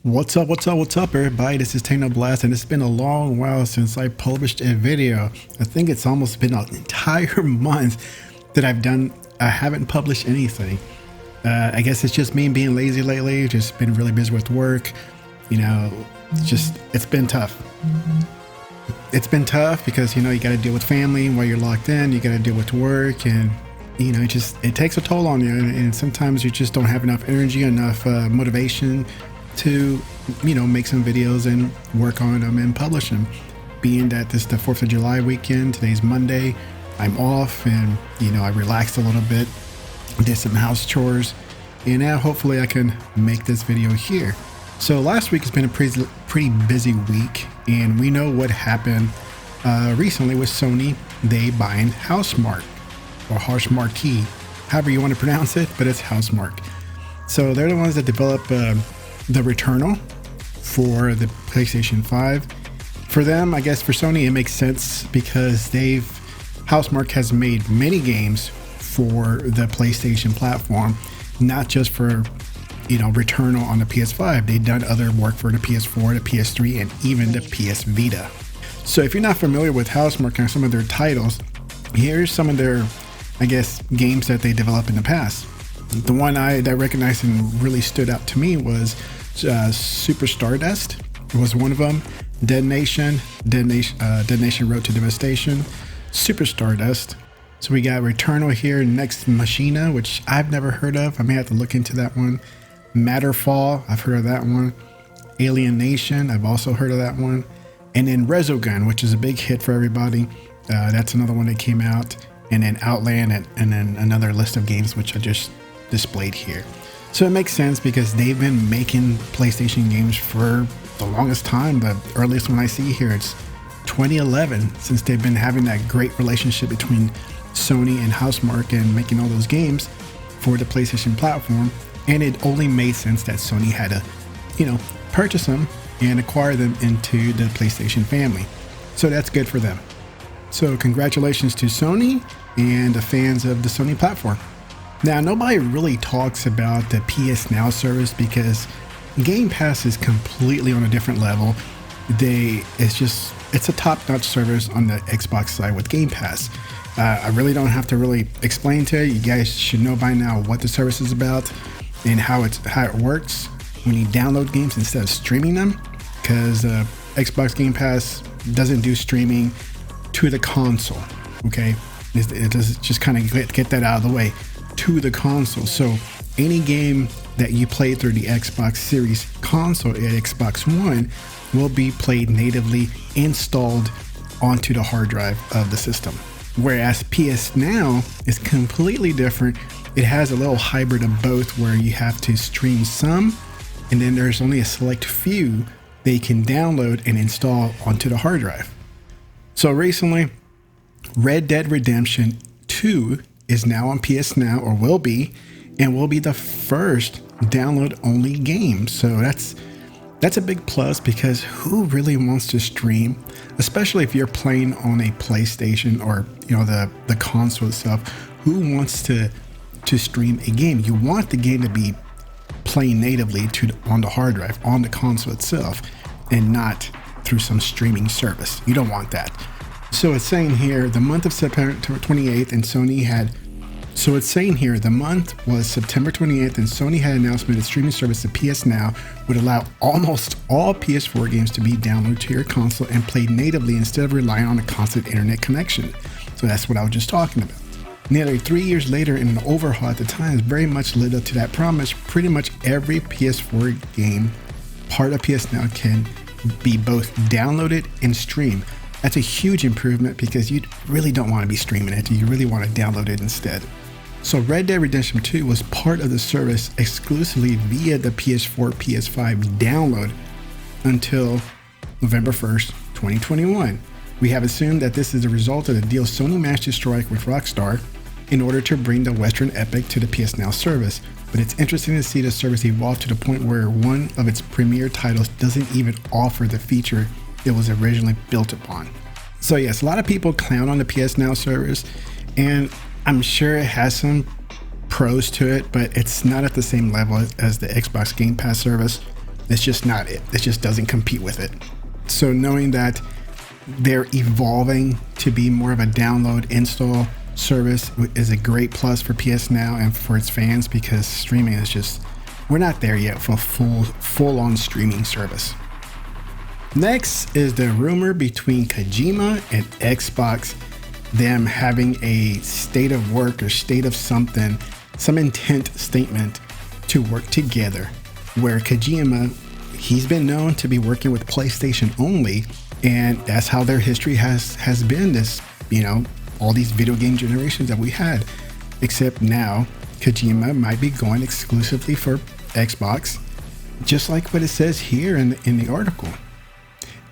What's up, everybody? This is TeknoBlast, and it's been a long while since I published a video. I think it's almost been an entire month that I haven't published anything. I guess it's just me being lazy lately, just been really busy with work. You know, it's been tough. It's been tough because, you got to deal with family while you're locked in, you got to deal with work, and it takes a toll on you, and sometimes you just don't have enough energy, enough motivation to make some videos and work on them and publish them. Being that this is the 4th of July weekend, today's Monday, I'm off, and I relaxed a little bit, did some house chores, and now hopefully I can make this video here. So last week has been a pretty busy week, and we know what happened recently with Sony. They buying HouseMark, or HouseMark, however you want to pronounce it, but it's HouseMark. So they're the ones that develop the Returnal for the PlayStation 5. For them, I guess for Sony, it makes sense because HouseMark has made many games for the PlayStation platform, not just for Returnal on the PS5. They've done other work for the PS4, the PS3, and even the PS Vita. So if you're not familiar with HouseMark and some of their titles, here's some of their, games that they developed in the past. The one that I recognized and really stood out to me was Super Stardust. It was one of them. Dead Nation Road to Devastation, Super Stardust. So we got Returnal here, Next Machina, which I've never heard of. I may have to look into that one. Matterfall, I've heard of that one. Alien Nation, I've also heard of that one. And then Resogun, which is a big hit for everybody. That's another one that came out. And then Outland, and then another list of games which I just displayed here. So it makes sense because they've been making PlayStation games for the longest time. The earliest one I see here, it's 2011, since they've been having that great relationship between Sony and HouseMark and making all those games for the PlayStation platform. And it only made sense that Sony had to, purchase them and acquire them into the PlayStation family. So that's good for them. So congratulations to Sony and the fans of the Sony platform. Now, nobody really talks about the PS Now service because Game Pass is completely on a different level. It's a top-notch service on the Xbox side with Game Pass. I really don't have to really explain to you. You guys should know by now what the service is about and how it works when you download games instead of streaming them, because Xbox Game Pass doesn't do streaming to the console. Okay, it does just kind of get that out of the way. To the console. So any game that you play through the Xbox Series console at Xbox One will be played natively installed onto the hard drive of the system. Whereas PS Now is completely different. It has a little hybrid of both, where you have to stream some, and then there's only a select few they can download and install onto the hard drive. So recently, Red Dead Redemption 2 is now on PS Now, or will be, and will be the first download-only game. So that's a big plus, because who really wants to stream, especially if you're playing on a PlayStation or the console itself? Who wants to stream a game? You want the game to be playing natively on the hard drive on the console itself, and not through some streaming service. You don't want that. So it's saying here the month of September 28th, and Sony had. So it's saying here the month was September 28th, and Sony had announced that its streaming service, the PS Now, would allow almost all PS4 games to be downloaded to your console and played natively instead of relying on a constant internet connection. So that's what I was just talking about. Nearly 3 years later, and an overhaul at the time, has very much lived up to that promise. Pretty much every PS4 game part of PS Now can be both downloaded and streamed. That's a huge improvement because you really don't want to be streaming it. You really want to download it instead. So Red Dead Redemption 2 was part of the service exclusively via the PS4, PS5 download until November 1st, 2021. We have assumed that this is a result of the deal Sony managed to strike with Rockstar in order to bring the Western epic to the PS Now service. But it's interesting to see the service evolve to the point where one of its premier titles doesn't even offer the feature it was originally built upon. So yes, a lot of people clown on the PS Now service, and I'm sure it has some pros to it, but it's not at the same level as the Xbox Game Pass service. It's just not it. It just doesn't compete with it. So knowing that they're evolving to be more of a download install service is a great plus for PS Now and for its fans, because streaming is just, we're not there yet for full-on streaming service. Next is the rumor between Kojima and Xbox, them having a state of work or state of something, some intent statement to work together, where Kojima, he's been known to be working with PlayStation only, and that's how their history has been this, all these video game generations that we had. Except now, Kojima might be going exclusively for Xbox, just like what it says here in the article.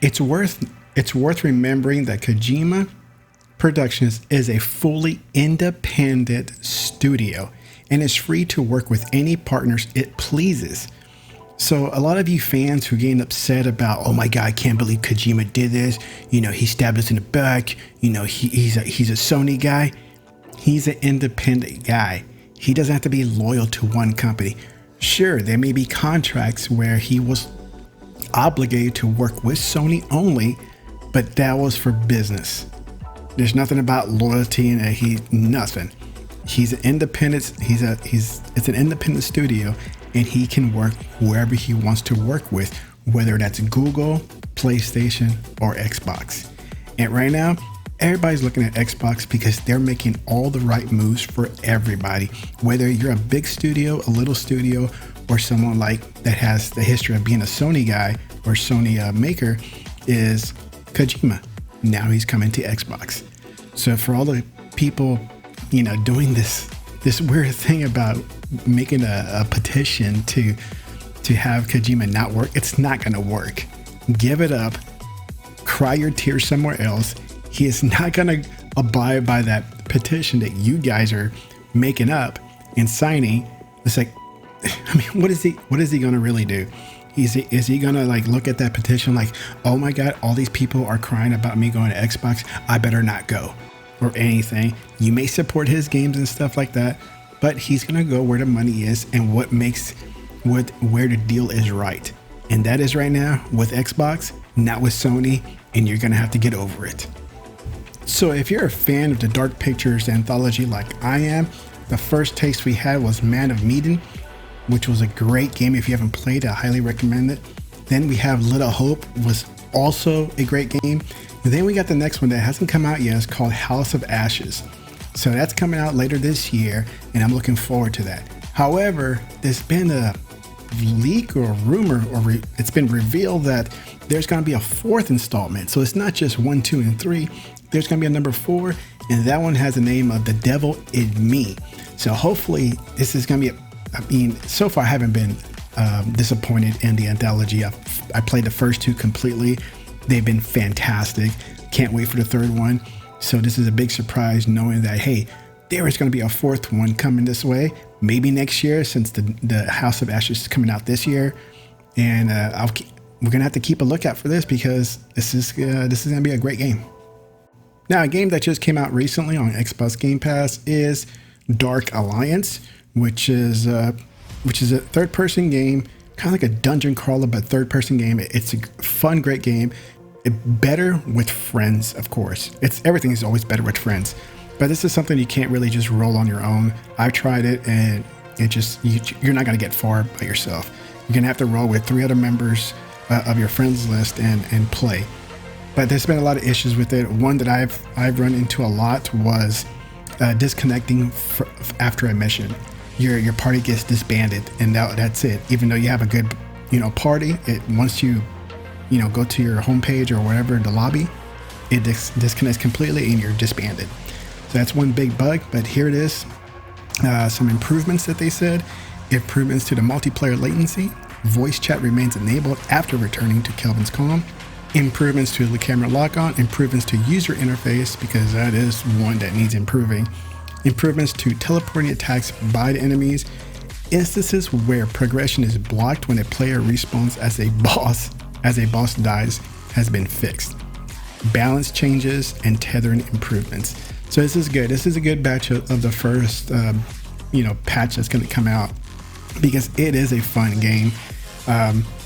It's worth remembering that Kojima Productions is a fully independent studio and is free to work with any partners it pleases. So a lot of you fans who getting upset about, oh my God, I can't believe Kojima did this. He stabbed us in the back. He's a Sony guy. He's an independent guy. He doesn't have to be loyal to one company. Sure, there may be contracts where he was obligated to work with Sony only, but that was for business. There's nothing about loyalty and nothing. He's an independent. It's an independent studio, and he can work whoever he wants to work with, whether that's Google, PlayStation, or Xbox. And right now, everybody's looking at Xbox because they're making all the right moves for everybody. Whether you're a big studio, a little studio, or someone that has the history of being a Sony guy or Sony maker, is Kojima. Now he's coming to Xbox. So for all the people, doing this weird thing about making a petition to have Kojima not work, it's not going to work. Give it up. Cry your tears somewhere else. He is not going to abide by that petition that you guys are making up and signing. It's like, what is he going to really do? Is he going to look at that petition like, oh my God, all these people are crying about me going to Xbox, I better not go, or anything? You may support his games and stuff like that, but he's going to go where the money is and where the deal is right. And that is right now with Xbox, not with Sony, and you're going to have to get over it. So if you're a fan of the Dark Pictures anthology like I am, the first taste we had was Man of Medan, which was a great game. If you haven't played it, I highly recommend it. Then we have Little Hope, was also a great game. And then we got the next one that hasn't come out yet. It's called House of Ashes. So that's coming out later this year, and I'm looking forward to that. However, there's been a leak or a rumor, or it's been revealed that there's going to be a fourth installment. So it's not just 1, 2, and 3. There's going to be a number 4, and that one has the name of The Devil in Me. So hopefully this is going to be so far I haven't been disappointed in the anthology. I played the first 2 completely. They've been fantastic. Can't wait for the third one. So this is a big surprise, knowing that, hey, there is going to be a fourth one coming this way, maybe next year, since the House of Ashes is coming out this year. And we're going to have to keep a lookout for this, because this is going to be a great game. Now, a game that just came out recently on Xbox Game Pass is Dark Alliance, which is a third-person game, kind of like a dungeon crawler, but third-person game. It's a fun, great game. Better with friends, of course. Everything is always better with friends, but this is something you can't really just roll on your own. I've tried it, and you're not going to get far by yourself. You're going to have to roll with 3 other members of your friends list and play. But there's been a lot of issues with it. One that I've run into a lot was disconnecting after a mission. Your party gets disbanded, and that's it. Even though you have a good party, once you go to your homepage or whatever, the lobby, it disconnects completely and you're disbanded. So that's one big bug, but here it is. Some improvements that they said. Improvements to the multiplayer latency. Voice chat remains enabled after returning to Kelvin's Calm. Improvements to the camera lock-on. Improvements to user interface, because that is one that needs improving. Improvements to teleporting attacks by the enemies. Instances where progression is blocked when a player respawns as a boss dies has been fixed. Balance changes and tethering improvements. So this is good. This is a good batch of the first patch that's going to come out, because it is a fun game.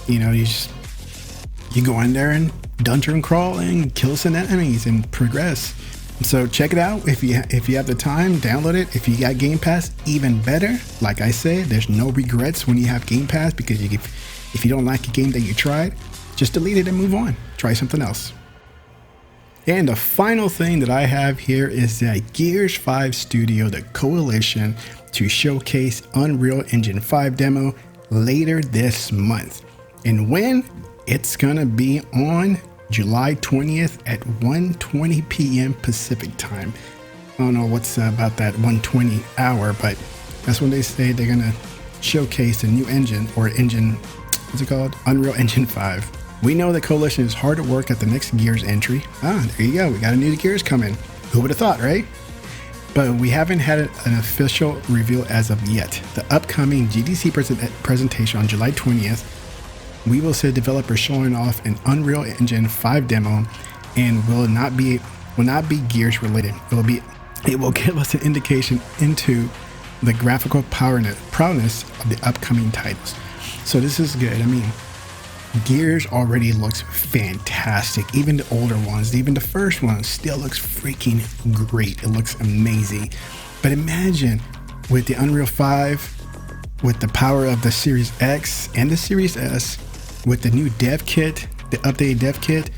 You know, you go in there and dungeon crawl and kill some enemies and progress. So check it out if you have the time, download it. If you got Game Pass, even better. Like I said, there's no regrets when you have Game Pass, because if you don't like a game that you tried, just delete it and move on. Try something else. And the final thing that I have here is that Gears 5 Studio, the Coalition, to showcase Unreal Engine 5 demo later this month. And when? It's gonna be on July 20th at 1:20 p.m. Pacific time. I don't know what's about that 1:20 hour, but that's when they say they're gonna showcase the new engine, or engine, what's it called? Unreal Engine 5. We know the Coalition is hard at work at the next Gears entry. There you go. We got a new Gears coming. Who would have thought, right? But we haven't had an official reveal as of yet. The upcoming GDC presentation on July 20th, we will see developers showing off an Unreal Engine 5 demo, and will not be Gears related. It will give us an indication into the graphical prowess of the upcoming titles. So this is good. I mean, Gears already looks fantastic. Even the older ones, even the first one, still looks freaking great. It looks amazing. But imagine with the Unreal 5, with the power of the Series X and the Series S, with the new dev kit, the updated dev kit,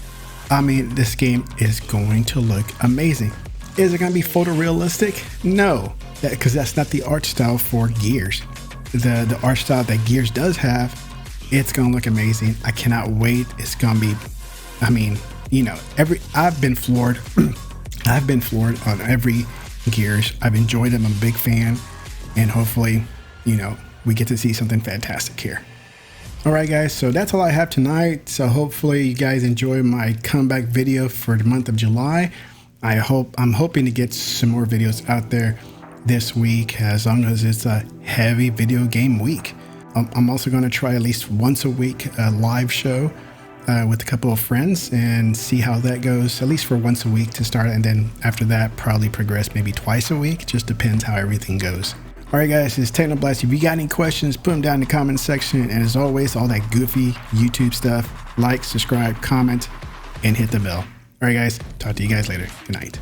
I mean, this game is going to look amazing. Is it going to be photorealistic? No, because that's not the art style for Gears. The art style that Gears does have, it's going to look amazing. I cannot wait. It's going to be, I mean, you know, I've been floored. I've been floored on every Gears. I've enjoyed them. I'm a big fan. And hopefully, you know, we get to see something fantastic here. All right, guys, so that's all I have tonight. So hopefully you guys enjoy my comeback video for the month of July. I'm hoping to get some more videos out there this week, as long as it's a heavy video game week. I'm also going to try at least once a week a live show with a couple of friends and see how that goes, at least for once a week to start, and then after that probably progress maybe twice a week. Just depends how everything goes. All right, guys, it's TeknoBlast. If you got any questions, put them down in the comment section. And as always, all that goofy YouTube stuff, like, subscribe, comment, and hit the bell. All right, guys, talk to you guys later. Good night.